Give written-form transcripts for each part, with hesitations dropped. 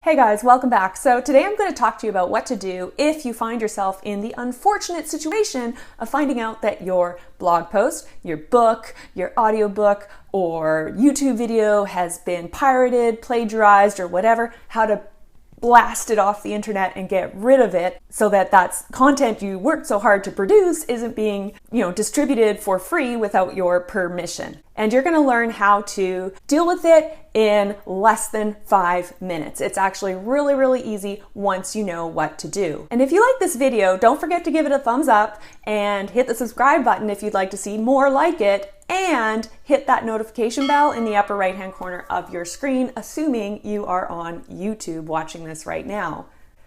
Hey guys, welcome back. So today I'm going to talk to you about what to do if you find yourself in the unfortunate situation of finding out that your blog post, your book, your audiobook, or YouTube video has been pirated, plagiarized, or whatever, how to blast it off the internet and get rid of it so that that's content you worked so hard to produce isn't being, distributed for free without your permission. And you're going to learn how to deal with it in less than 5 minutes. It's actually really, really easy once you know what to do. And if you like this video, don't forget to give it a thumbs up and hit the subscribe button if you'd like to see more like it, and hit that notification bell in the upper right hand corner of your screen, assuming you are on YouTube watching this right now.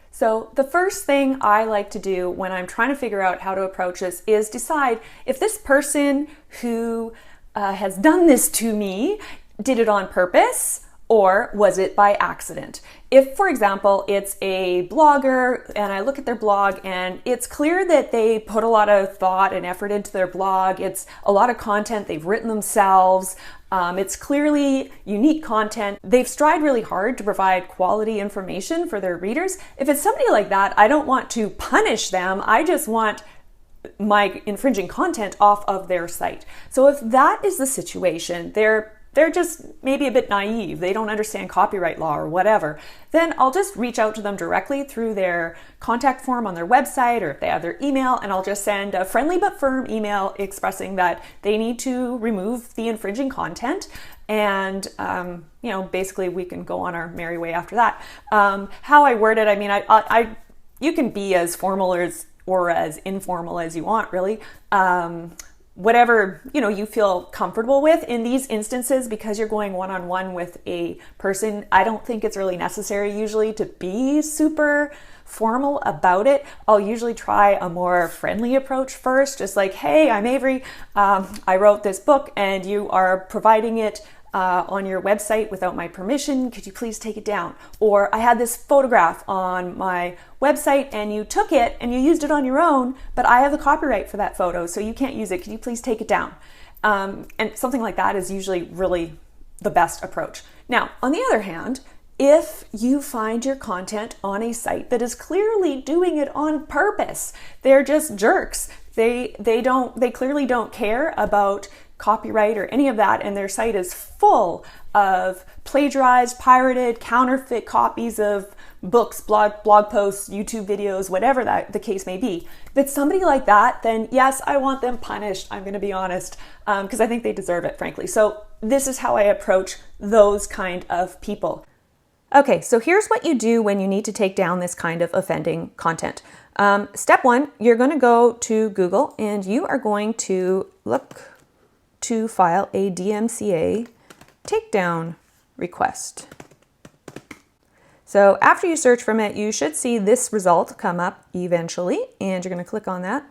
So the first thing I like to do when I'm trying to figure out how to approach this is decide if this person who has done this to me did it on purpose or was it by accident. If, for example, it's a blogger and I look at their blog and it's clear that they put a lot of thought and effort into their blog, it's a lot of content they've written themselves, it's clearly unique content, they've strived really hard to provide quality information for their readers. If it's somebody like that, I don't want to punish them, I just want my infringing content off of their site. So if that is the situation, they're just maybe a bit naive, they don't understand copyright law or whatever, then I'll just reach out to them directly through their contact form on their website, or if they have their email, and I'll just send a friendly but firm email expressing that they need to remove the infringing content. And, basically we can go on our merry way after that. How I word it, I mean, you can be as formal or as informal as you want, really. Whatever, you feel comfortable with in these instances, because you're going one-on-one with a person, I don't think it's really necessary usually to be super formal about it. I'll usually try a more friendly approach first, just like, hey, I'm Avery. I wrote this book and you are providing it on your website without my permission. Could you please take it down? Or I had this photograph on my website and you took it and you used it on your own, but I have the copyright for that photo, so you can't use it. Can you please take it down? And something like that is usually really the best approach. Now, on the other hand, if you find your content on a site that is clearly doing it on purpose, they're just jerks. They clearly don't care about copyright or any of that, and their site is full of plagiarized, pirated, counterfeit copies of books, blog posts, YouTube videos, whatever the case may be. If it's somebody like that, then yes, I want them punished. I'm going to be honest, because I think they deserve it, frankly. So this is how I approach those kind of people. Okay, so here's what you do when you need to take down this kind of offending content. Step one, you're going to go to Google and you are going to look to file a DMCA Takedown request. So after you search from it, you should see this result come up eventually, and you're going to click on that.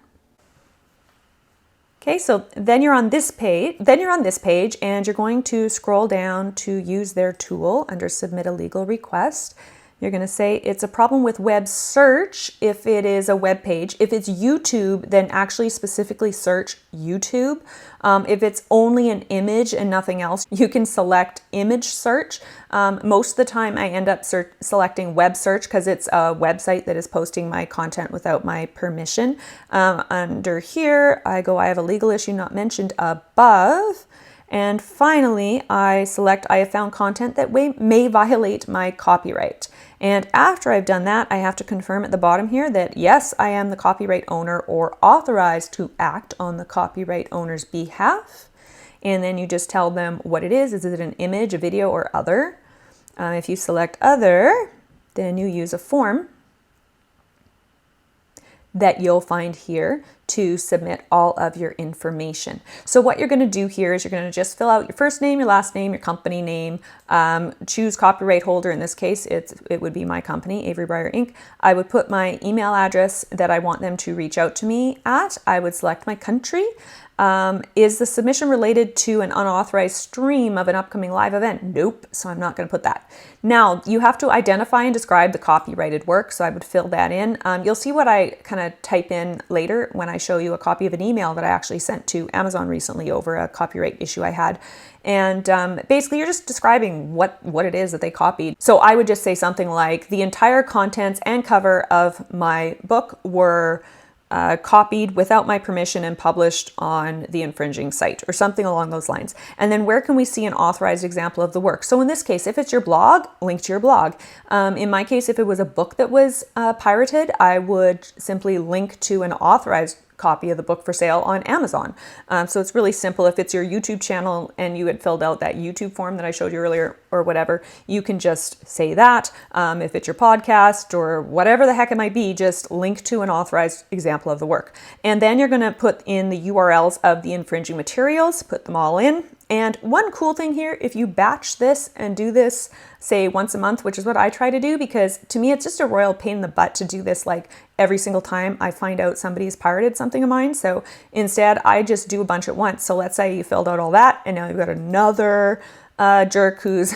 Okay, so then you're on this page. And you're going to scroll down to use their tool under Submit a Legal Request. You're going to say it's a problem with web search if it is a web page. If it's YouTube, then actually specifically search YouTube. If it's only an image and nothing else, you can select image search. Most of the time I end up selecting web search because it's a website that is posting my content without my permission. Under here, I have a legal issue not mentioned above. And finally, I select I have found content that may violate my copyright. And after I've done that, I have to confirm at the bottom here that yes, I am the copyright owner or authorized to act on the copyright owner's behalf. And then you just tell them what it is. Is it an image, a video, or other? If you select other, then you use a form that you'll find here to submit all of your information. So what you're going to do here is you're going to just fill out your first name, your last name, your company name, choose copyright holder. In this case, it would be my company, Avery Breyer Inc. I would put my email address that I want them to reach out to me at. I would select my country. Is the submission related to an unauthorized stream of an upcoming live event? Nope, so I'm not going to put that. Now, you have to identify and describe the copyrighted work, so I would fill that in. You'll see what I kind of type in later when I show you a copy of an email that I actually sent to Amazon recently over a copyright issue I had. And basically, you're just describing what it is that they copied. So I would just say something like, the entire contents and cover of my book were copied without my permission and published on the infringing site, or something along those lines. And then where can we see an authorized example of the work? So in this case, if it's your blog, link to your blog. In my case, if it was a book that was pirated, I would simply link to an authorized copy of the book for sale on Amazon. So it's really simple. If it's your YouTube channel and you had filled out that YouTube form that I showed you earlier or whatever, you can just say that. If it's your podcast or whatever the heck it might be, just link to an authorized example of the work. And then you're going to put in the URLs of the infringing materials, put them all in. And one cool thing here, if you batch this and do this, say once a month, which is what I try to do, because to me, it's just a royal pain in the butt to do this like every single time I find out somebody's pirated something of mine. So instead, I just do a bunch at once. So let's say you filled out all that and now you've got another jerk who's,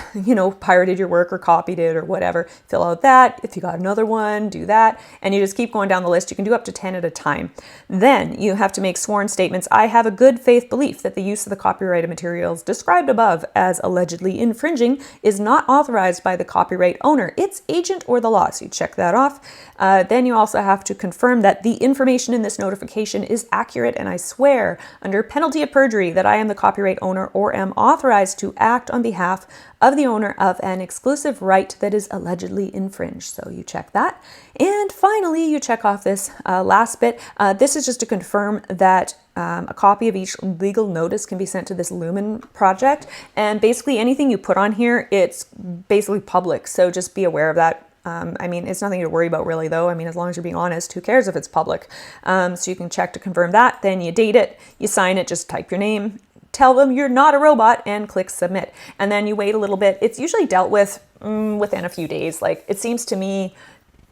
pirated your work or copied it or whatever. Fill out that. If you got another one, do that. And you just keep going down the list. You can do up to 10 at a time. Then you have to make sworn statements. I have a good faith belief that the use of the copyrighted materials described above as allegedly infringing is not authorized by the copyright owner, its agent, or the law. So you check that off. Then you also have to confirm that the information in this notification is accurate, and I swear under penalty of perjury that I am the copyright owner or am authorized to act on behalf of the owner of an exclusive right that is allegedly infringed. So you check that. And finally, you check off this last bit. This is just to confirm that a copy of each legal notice can be sent to this Lumen project. And basically anything you put on here, it's basically public. So just be aware of that. It's nothing to worry about really though. As long as you're being honest, who cares if it's public? So you can check to confirm that. Then you date it, you sign it, just type your name, tell them you're not a robot, and click submit. And then you wait a little bit. It's usually dealt with within a few days. Like it seems to me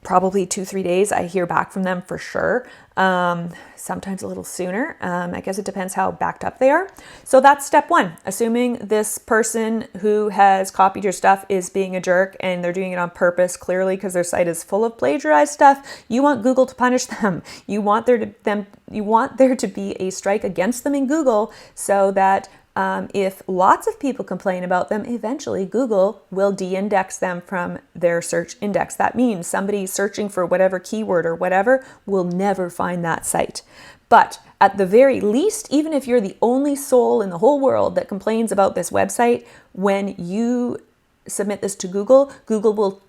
probably 2-3 days I hear back from them for sure. Sometimes a little sooner. I guess it depends how backed up they are. So that's step one. Assuming this person who has copied your stuff is being a jerk and they're doing it on purpose, clearly because their site is full of plagiarized stuff, you want Google to punish them. You want there to be a strike against them in Google so that if lots of people complain about them, eventually Google will de-index them from their search index. That means somebody searching for whatever keyword or whatever will never find that site. But at the very least, even if you're the only soul in the whole world that complains about this website, when you submit this to Google, Google will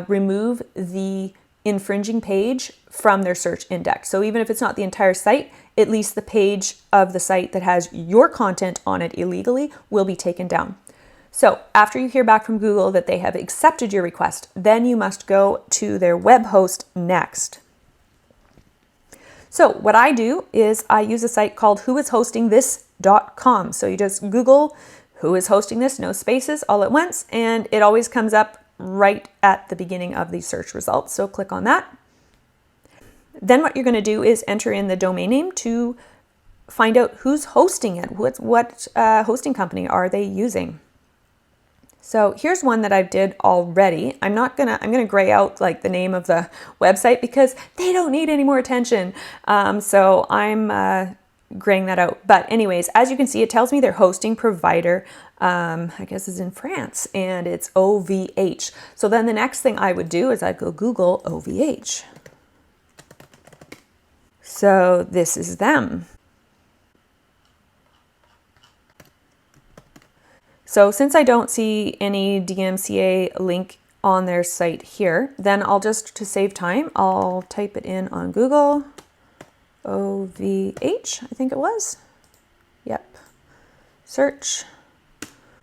remove the infringing page from their search index. So even if it's not the entire site, at least the page of the site that has your content on it illegally will be taken down. So after you hear back from Google that they have accepted your request, then you must go to their web host next. So what I do is I use a site called whoishostingthis.com. So you just Google who is hosting this, no spaces, all at once, and it always comes up right at the beginning of the search results. So click on that. Then what you're going to do is enter in the domain name to find out who's hosting it. What hosting company are they using? So here's one that I did already. I'm gonna gray out like the name of the website because they don't need any more attention. So I'm graying that out. But anyways, as you can see, it tells me their hosting provider, I guess is in France, and it's OVH. So then the next thing I would do is I'd go Google OVH. So this is them. So since I don't see any DMCA link on their site here, then I'll just, to save time, I'll type it in on Google, OVH, I think it was. Yep, search.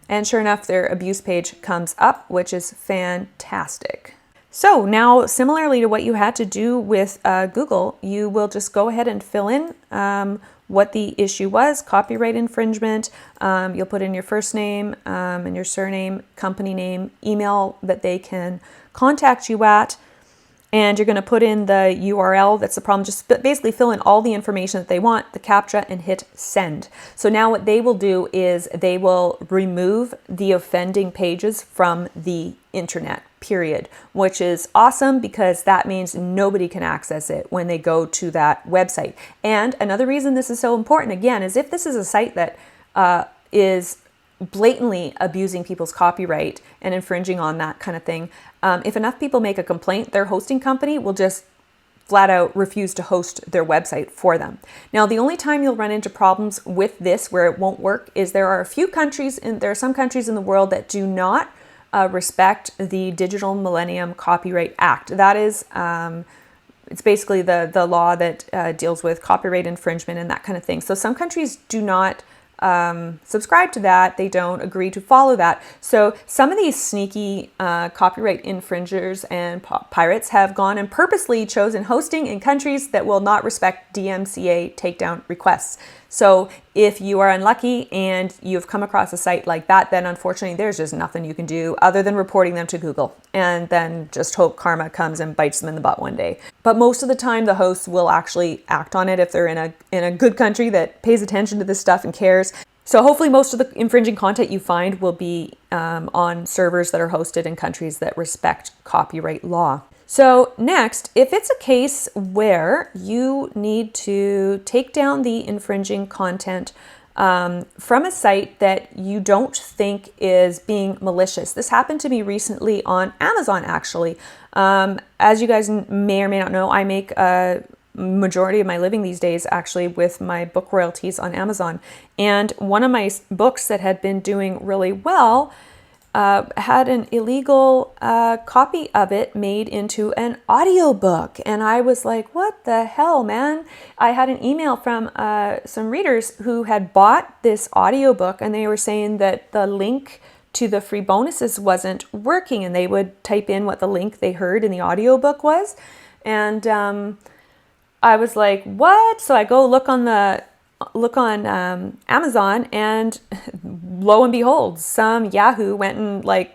And sure enough, their abuse page comes up, which is fantastic. So now, similarly to what you had to do with Google, you will just go ahead and fill in what the issue was, copyright infringement. You'll put in your first name and your surname, company name, email that they can contact you at. and you're going to put in the URL. That's the problem. Just basically fill in all the information that they want, the CAPTCHA, and hit send. So now what they will do is they will remove the offending pages from the internet, period, which is awesome because that means nobody can access it when they go to that website. And another reason this is so important, again, is if this is a site that is blatantly abusing people's copyright and infringing on that kind of thing, if enough people make a complaint, their hosting company will just flat out refuse to host their website for them. Now, the only time you'll run into problems with this where it won't work is there are some countries in the world that do not respect the Digital Millennium Copyright Act. That is, it's basically the law that deals with copyright infringement and that kind of thing. So some countries do not subscribe to that. They don't agree to follow that. So some of these sneaky copyright infringers and pirates have gone and purposely chosen hosting in countries that will not respect DMCA takedown requests. So if you are unlucky and you've come across a site like that, then unfortunately there's just nothing you can do other than reporting them to Google and then just hope karma comes and bites them in the butt one day. But most of the time the hosts will actually act on it if they're in a good country that pays attention to this stuff and cares. So hopefully most of the infringing content you find will be on servers that are hosted in countries that respect copyright law. So next, if it's a case where you need to take down the infringing content from a site that you don't think is being malicious. This happened to me recently on Amazon, actually. As you guys may or may not know, I make a majority of my living these days actually with my book royalties on Amazon. And one of my books that had been doing really well had an illegal copy of it made into an audiobook. And I was like, what the hell, man? I had an email from some readers who had bought this audiobook, and they were saying that the link to the free bonuses wasn't working, and they would type in what the link they heard in the audiobook was. And I was like, what? So I go look on Amazon, and lo and behold, some Yahoo went and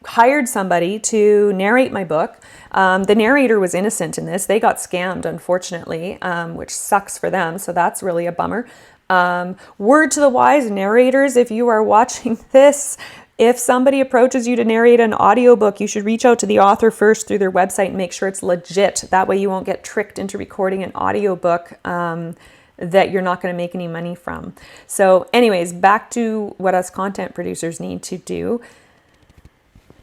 hired somebody to narrate my book. The narrator was innocent in this. They got scammed, unfortunately, which sucks for them. So that's really a bummer. Word to the wise narrators, if you are watching this, if somebody approaches you to narrate an audiobook, you should reach out to the author first through their website and make sure it's legit. That way you won't get tricked into recording an audiobook that you're not going to make any money from. So anyways, back to what us content producers need to do.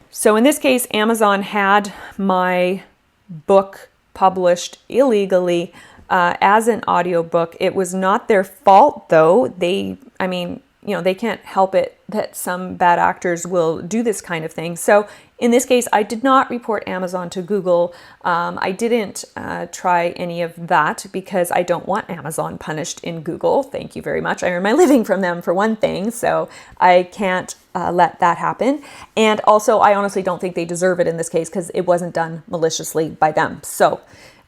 So in this case, Amazon had my book published illegally as an audiobook. It was not their fault, though. They can't help it that some bad actors will do this kind of thing. So in this case, I did not report Amazon to Google. I didn't try any of that because I don't want Amazon punished in Google. Thank you very much. I earn my living from them for one thing, so I can't let that happen. And also, I honestly don't think they deserve it in this case because it wasn't done maliciously by them. So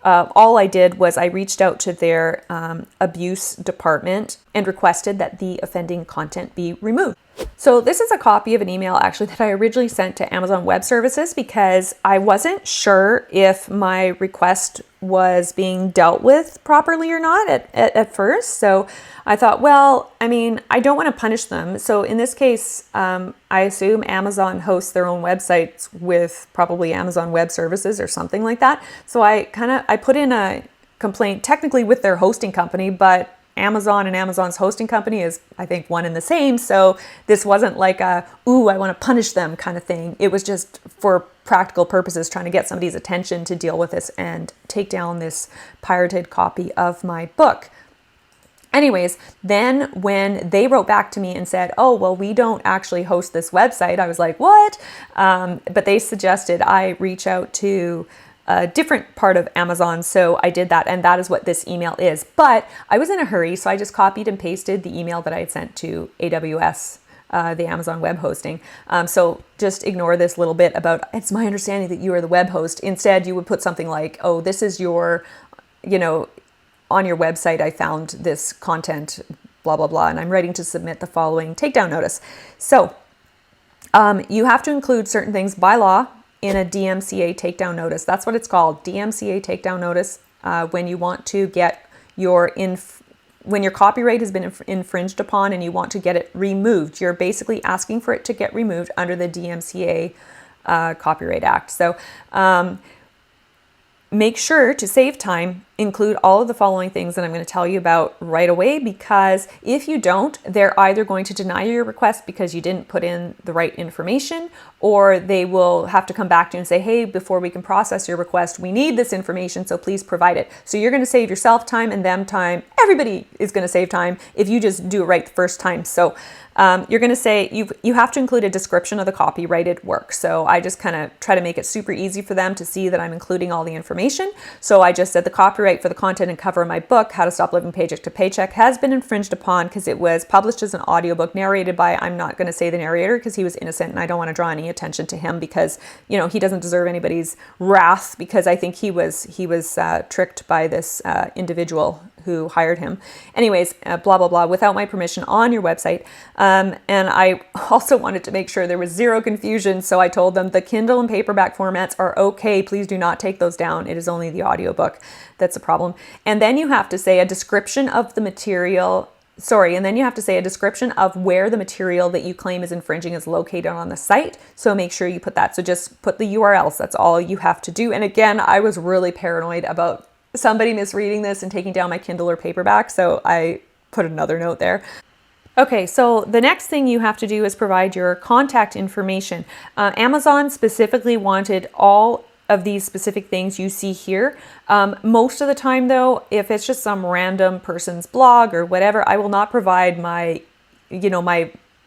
all I did was I reached out to their abuse department and requested that the offending content be removed. So this is a copy of an email actually that I originally sent to Amazon Web Services because I wasn't sure if my request was being dealt with properly or not at first. So I thought, well, I don't want to punish them. So in this case, I assume Amazon hosts their own websites with probably Amazon Web Services or something like that. So I put in a complaint technically with their hosting company, but Amazon and Amazon's hosting company is, I think, one and the same. So this wasn't like I want to punish them kind of thing. It was just for practical purposes, trying to get somebody's attention to deal with this and take down this pirated copy of my book. Anyways, then when they wrote back to me and said, oh, well, we don't actually host this website, I was like, what? But they suggested I reach out to a different part of Amazon. So I did that, and that is what this email is. But I was in a hurry, so I just copied and pasted the email that I had sent to AWS, the Amazon web hosting. So just ignore this little bit about, it's my understanding that you are the web host. Instead, you would put something like, oh, this is your, on your website, I found this content, blah, blah, blah, and I'm ready to submit the following takedown notice. So you have to include certain things by law in a DMCA takedown notice. That's what it's called, DMCA takedown notice, when you want to get when your copyright has been infringed upon and you want to get it removed. You're basically asking for it to get removed under the DMCA Copyright Act. So make sure to save time, include all of the following things that I'm going to tell you about right away, because if you don't, they're either going to deny your request because you didn't put in the right information, or they will have to come back to you and say, hey, before we can process your request, we need this information, so please provide it. So you're going to save yourself time and them time. Everybody is going to save time if you just do it right the first time. So you're going to say you have to include a description of the copyrighted work. So I just kind of try to make it super easy for them to see that I'm including all the information. So I just said the copyright for the content and cover of my book, How to Stop Living Paycheck to Paycheck, has been infringed upon because it was published as an audiobook narrated by, I'm not going to say the narrator because he was innocent and I don't want to draw any attention to him because, you know, he doesn't deserve anybody's wrath, because I think he was tricked by this individual who hired him. Anyways, blah, blah, blah, without my permission on your website. And I also wanted to make sure there was zero confusion. So I told them the Kindle and paperback formats are okay. Please do not take those down. It is only the audiobook that's a problem. And then you have to say a description of the material. And then you have to say a description of where the material that you claim is infringing is located on the site. So make sure you put that. So just put the URLs. That's all you have to do. And again, I was really paranoid about somebody misreading this and taking down my Kindle or paperback, so I put another note there. Okay, so the next thing you have to do is provide your contact information. Amazon specifically wanted all of these specific things you see here. Most of the time though, if it's just some random person's blog or whatever, I will not provide my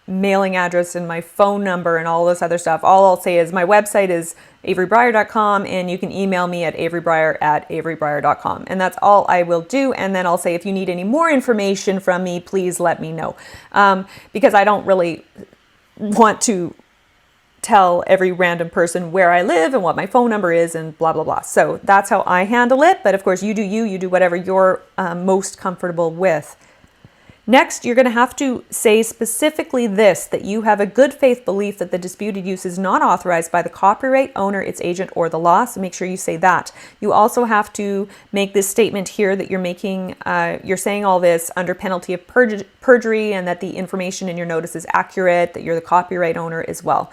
mailing address and my phone number and all this other stuff. All I'll say is my website is averybreyer.com and you can email me at averybreyer@averybreyer.com. And that's all I will do. And then I'll say, if you need any more information from me, please let me know. Because I don't really want to tell every random person where I live and what my phone number is and blah, blah, blah. So that's how I handle it. But of course, you do whatever you're most comfortable with. Next, you're going to have to say specifically this, that you have a good faith belief that the disputed use is not authorized by the copyright owner, its agent, or the law. So make sure you say that. You also have to make this statement here that you're saying all this under penalty of perjury, and that the information in your notice is accurate, that you're the copyright owner as well.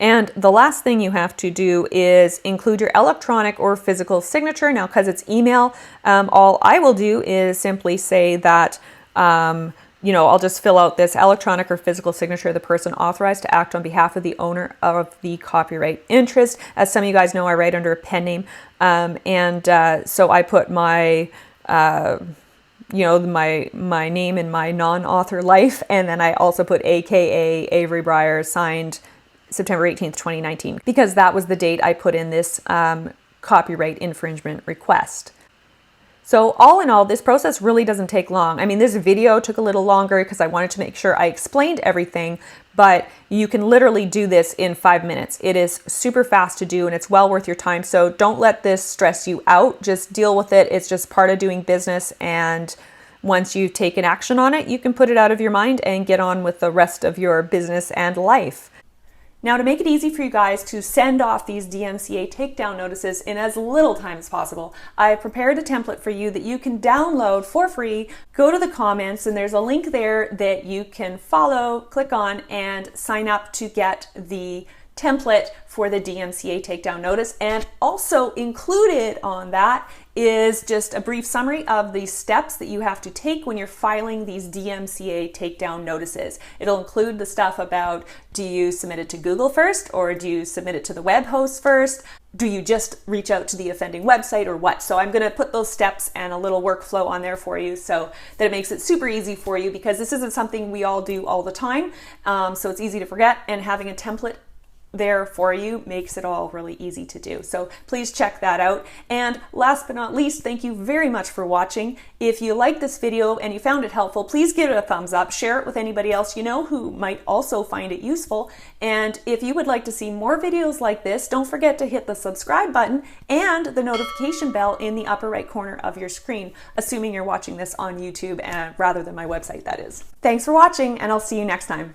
And the last thing you have to do is include your electronic or physical signature. Now, because it's email, all I will do is simply say that, I'll just fill out this electronic or physical signature of the person authorized to act on behalf of the owner of the copyright interest. As some of you guys know, I write under a pen name. So I put my my name in my non-author life. And then I also put AKA Avery Breyer, signed September 18th, 2019, because that was the date I put in this copyright infringement request. So all in all, this process really doesn't take long. I mean, this video took a little longer because I wanted to make sure I explained everything, but you can literally do this in 5 minutes. It is super fast to do and it's well worth your time. So don't let this stress you out. Just deal with it. It's just part of doing business. And once you've taken action on it, you can put it out of your mind and get on with the rest of your business and life. Now, to make it easy for you guys to send off these DMCA takedown notices in as little time as possible, I've prepared a template for you that you can download for free. Go to the comments and there's a link there that you can follow, click on, and sign up to get the template for the DMCA takedown notice. And also included on that is just a brief summary of the steps that you have to take when you're filing these DMCA takedown notices. It'll include the stuff about, do you submit it to Google first, or do you submit it to the web host first? Do you just reach out to the offending website, or what? So I'm going to put those steps and a little workflow on there for you so that it makes it super easy for you, because this isn't something we all do all the time. So it's easy to forget, and having a template there for you makes it all really easy to do. So please check that out. And last but not least, thank you very much for watching. If you liked this video and you found it helpful, please give it a thumbs up, share it with anybody else you know who might also find it useful. And if you would like to see more videos like this, don't forget to hit the subscribe button and the notification bell in the upper right corner of your screen, assuming you're watching this on YouTube rather than my website, that is. Thanks for watching, and I'll see you next time.